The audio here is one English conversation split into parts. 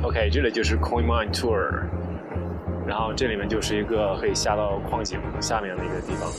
OK， 这里就是 Queen Mine Tour， 然后这里面就是一个可以下到矿井下面的一个地方。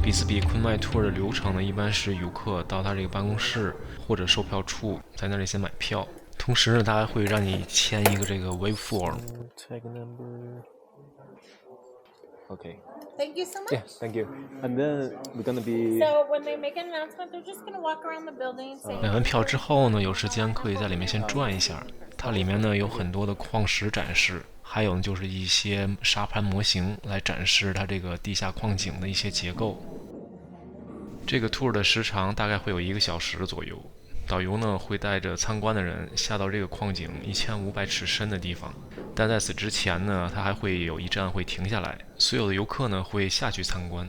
Bisbee Queen Mine Tour 的流程呢，一般是游客到他这个办公室或者售票处，在那里先买票。同时呢，他还会让你签一个这个 waive form。Tag number. Okay. Thank you so much. Yeah, thank you. And then we're gonna be. So when they make an announcement, they're just gonna walk around the building. 买完票之后呢，有时间可以在里面先转一下。它里面呢有很多的矿石展示。还有呢，就是一些沙盘模型来展示它这个地下矿井的一些结构。这个 tour 的时长大概会有1个小时左右。导游呢会带着参观的人下到这个矿井1500尺深的地方，但在此之前呢，他还会有一站会停下来，所有的游客呢会下去参观。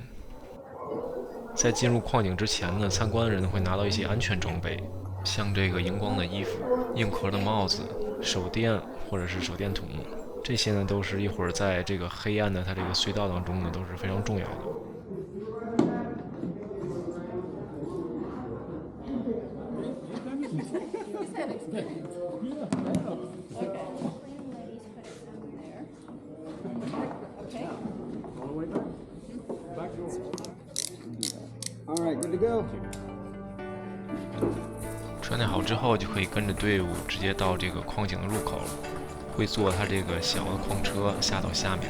在进入矿井之前呢，参观的人会拿到一些安全装备，像这个荧光的衣服、硬壳的帽子、手电或者是手电筒。这些呢，都是一会儿在这个黑暗的它这个隧道当中呢，都是非常重要的。穿戴好之后，就可以跟着队伍直接到这个矿井的入口。会坐他这个小的矿车下到下面，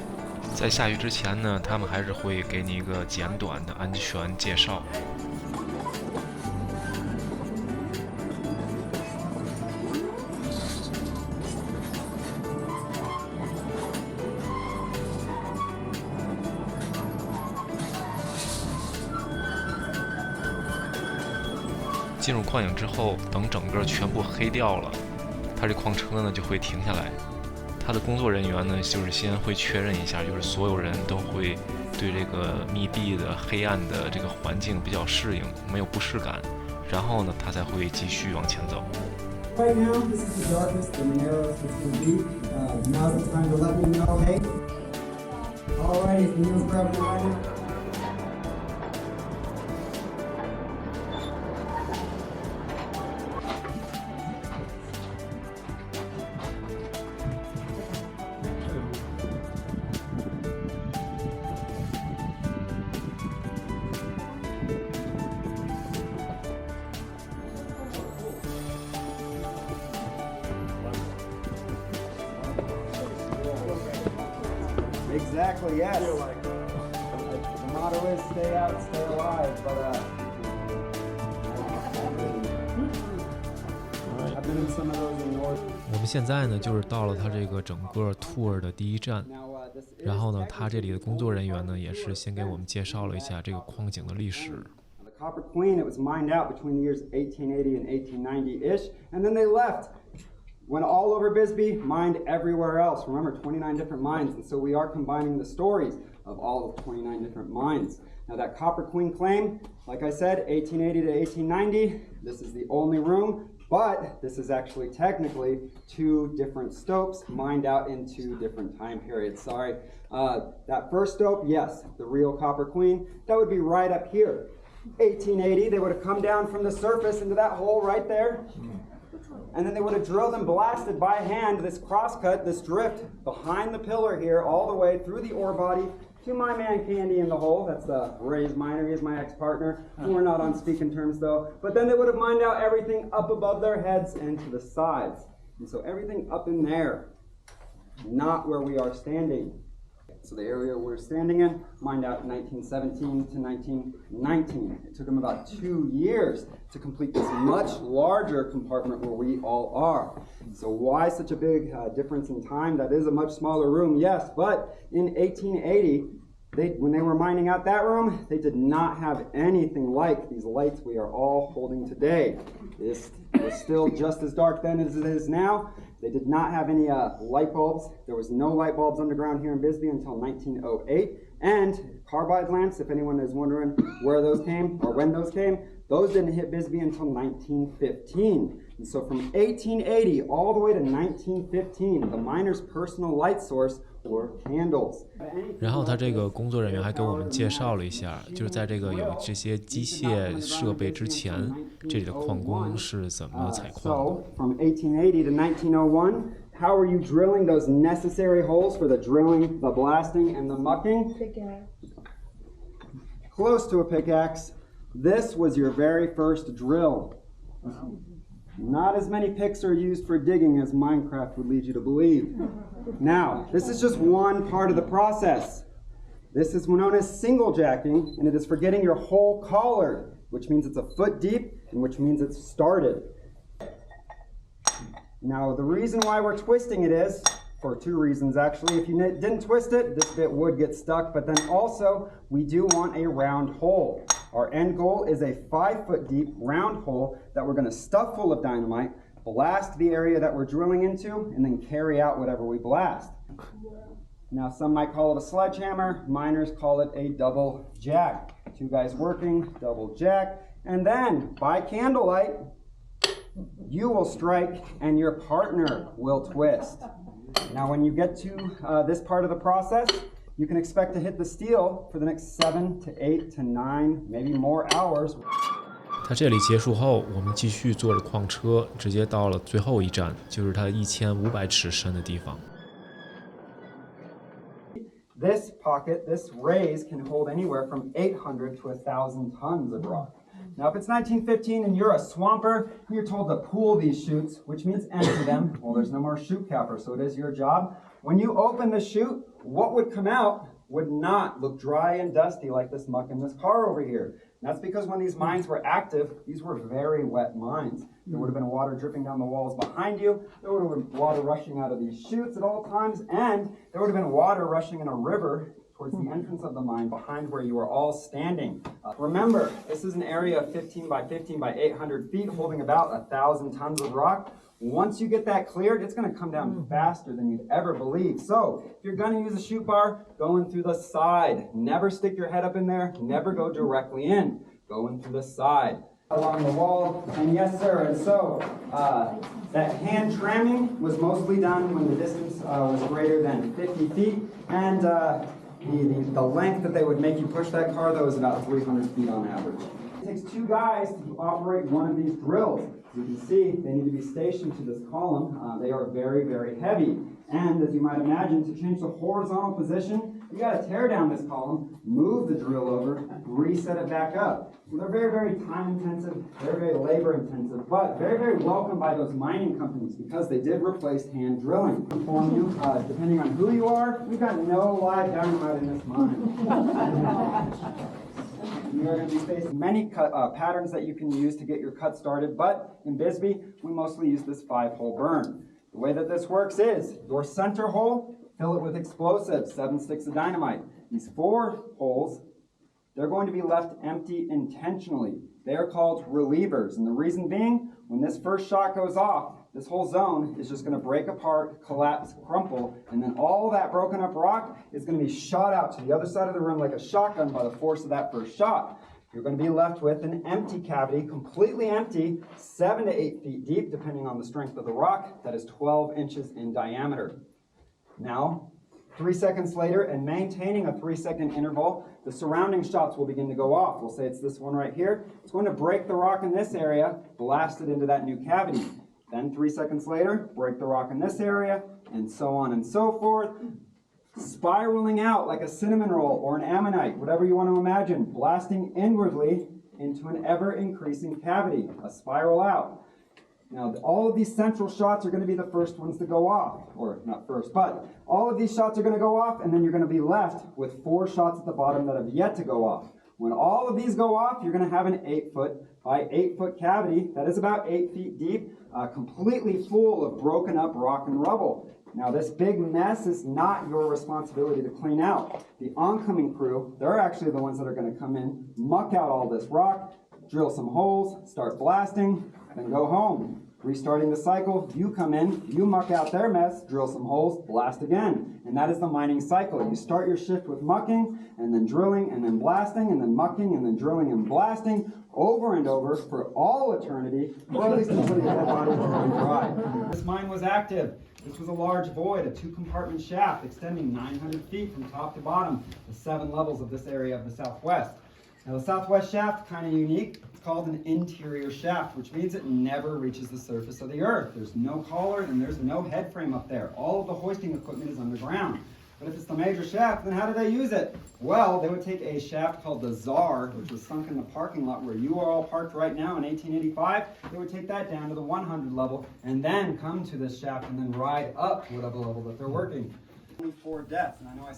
在下去之前呢，他们还是会给你一个简短的安全介绍。进入矿井之后，等整个全部黑掉了，他这矿车呢就会停下来。他的工作人员呢，就是先会确认一下，就是所有人都会对这个密闭的黑暗的这个环境比较适应，没有不适感，然后呢，他才会继续往前走。Right now, this is the darkest and the narrowest it's going to be. Now's the time to let me know, hey. Alrighty, can you grab your lighter? Exactly, yes. The motto is stay out, stay alive, but I've been in some of those in North. 我们现在呢，就是到了它这个整个 tour 的第一站，然后呢，它这里的工作人员呢，也是先给我们介绍了一下这个矿井的历史。The Copper Queen, it was mined out between the years 1880 and 1890-ish, and then they left. Went all over Bisbee, mined everywhere else. Remember, 29 different mines, and so we are combining the stories of all of 29 different mines. Now that Copper Queen claim, like I said, 1880 to 1890, this is the only room, but this is actually technically 2 different stopes mined out in 2 different time periods. Sorry. That first stope, yes, the real Copper Queen, that would be right up here. 1880, they would have come down from the surface into that hole right there. And then they would have drilled and blasted by hand this crosscut, this drift, behind the pillar here, all the way through the ore body to my man Candy in the hole. That's Ray's miner, he is my ex-partner. We're not on speaking terms though. But then they would have mined out everything up above their heads and to the sides. And so everything up in there, not where we are standing. So the area we're standing in, mined out in 1917 to 1919. It took them about 2 years to complete this much larger compartment where we all are. So why such a big difference in time? That is a much smaller room, yes, but in 1880, when they were mining out that room, they did not have anything like these lights we are all holding today. It was still just as dark then as it is now. They did not have any light bulbs. There was no light bulbs underground here in Bisbee until 1908. And carbide lamps, if anyone is wondering where those came or when those came, those didn't hit Bisbee until 1915. And so from 1880 all the way to 1915, the miner's personal light source were candles. 然后他这个工作人员还给我们介绍了一下，就是在这个有这些机械设备之前，这里的矿工是怎么采矿的。So from 1880 to 1901, how are you drilling those necessary holes for the drilling, the blasting, and the mucking? Pickaxe. Close to a pickaxe. This was your very first drill. Not as many picks are used for digging as Minecraft would lead you to believe. Now, this is just one part of the process. This is known as single jacking, and it is for getting your hole collared, which means it's a foot deep, and which means it's started. Now, the reason why we're twisting it is, for two reasons actually. If you didn't twist it, this bit would get stuck, but then also, we do want a round hole. Our end goal is a 5-foot deep round hole that we're going to stuff full of dynamite, blast the area that we're drilling into, and then carry out whatever we blast. Now, some might call it a sledgehammer. Miners call it a double jack. Two guys working, double jack. And then, by candlelight, you will strike and your partner will twist. Now, when you get to this part of the process, you can expect to hit the steel for the next 7 to 8 to 9, maybe more hours. 它这里结束后，我们继续坐着矿车，直接到了最后一站，就是它1500尺深的地方。This pocket, this raise can hold anywhere from 800 to 1,000 tons of rock. Now, if it's 1915 and you're a swamper, and you're told to pool these chutes, which means empty them, well, there's no more chute capper, so it is your job. When you open the chute, what would come out would not look dry and dusty like this muck in this car over here. And that's because when these mines were active, these were very wet mines. There would have been water dripping down the walls behind you. There would have been water rushing out of these chutes at all times. And there would have been water rushing in a river towards the entrance of the mine behind where you are all standing. Remember, this is an area of 15 by 15 by 800 feet holding about 1,000 tons of rock. Once you get that cleared, it's going to come down faster than you'd ever believe. So, if you're going to use a chute bar, go in through the side. Never stick your head up in there. Never go directly in. Go in through the side. Along the wall, and yes, sir. And so, that hand tramming was mostly done when the distance was greater than 50 feet. And the length that they would make you push that car, though, is about 300 feet on average. It takes two guys to operate one of these drills. As you can see, they need to be stationed to this column. They are very, very heavy. And as you might imagine, to change the horizontal position, you got to tear down this column, move the drill over, reset it back up. So they're very, very time intensive, very, very labor intensive, but very, very welcome by those mining companies because they did replace hand drilling. Inform you, depending on who you are, we've got no live dynamite in this mine. You are going to be facing many patterns that you can use to get your cut started, but in Bisbee, we mostly use this 5-hole burn. The way that this works is, your center hole, fill it with explosives, 7 sticks of dynamite. These 4 holes, they're going to be left empty intentionally. They are called relievers, and the reason being, when this first shot goes off, this whole zone is just going to break apart, collapse, crumple, and then all that broken up rock is going to be shot out to the other side of the room like a shotgun by the force of that first shot. You're going to be left with an empty cavity, completely empty, 7 to 8 feet deep, depending on the strength of the rock, that is 12 inches in diameter. Now, 3 seconds later, and maintaining a 3-second interval, the surrounding shots will begin to go off. We'll say it's this one right here. It's going to break the rock in this area, blast it into that new cavity. Then 3 seconds later, break the rock in this area, and so on and so forth. Spiraling out like a cinnamon roll or an ammonite, whatever you want to imagine, blasting inwardly into an ever-increasing cavity, a spiral out. Now, all of these central shots are going to be the first ones to go off, or not first, but all of these shots are going to go off, and then you're going to be left with 4 shots at the bottom that have yet to go off. When all of these go off, you're going to have an 8-foot by 8-foot cavity that is about 8 feet deep, completely full of broken up rock and rubble. Now, this big mess is not your responsibility to clean out. The oncoming crew, they're actually the ones that are going to come in, muck out all this rock, drill some holes, start blasting, then go home. Restarting the cycle, you come in, you muck out their mess, drill some holes, blast again. And that is the mining cycle. You start your shift with mucking, and then drilling, and then blasting, and then mucking, and then drilling and blasting, over and over for all eternity, or at least until the dead body is running dry. This mine was active. This was a large void, a 2-compartment shaft extending 900 feet from top to bottom, the 7 levels of this area of the Southwest. Now the Southwest shaft, kind of unique. It's called an interior shaft, which means it never reaches the surface of the earth. There's no collar and there's no head frame up there. All of the hoisting equipment is underground. But if it's the major shaft, then how do they use it? Well, they would take a shaft called the Czar, which was sunk in the parking lot where you are all parked right now in 1885. They would take that down to the 100 level and then come to this shaft and then ride up to whatever level that they're working.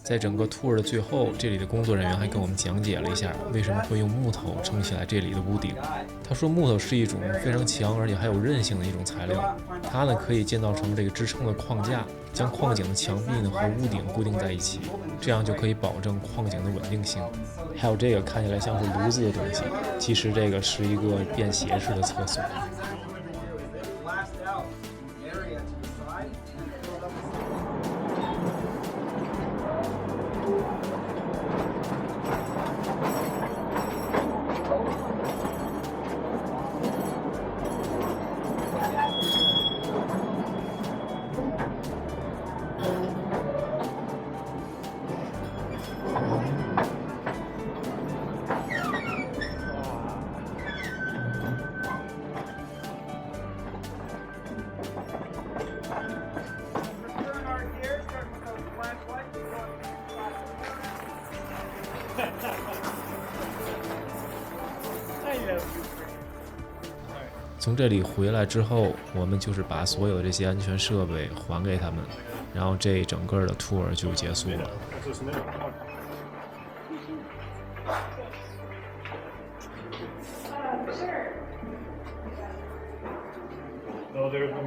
在整个 tour 的最后，这里的工作人员还给我们讲解了一下为什么会用木头撑起来这里的屋顶。他说木头是一种非常强而且还有韧性的一种材料，它呢可以建造成这个支撑的框架，将矿井的墙壁呢和屋顶固定在一起，这样就可以保证矿井的稳定性。还有这个看起来像是炉子的东西，其实这个是一个便携式的厕所。从这里回来之后，我们就是把所有这些安全设备还给他们，然后这整个的 tour 就结束了。No, there's no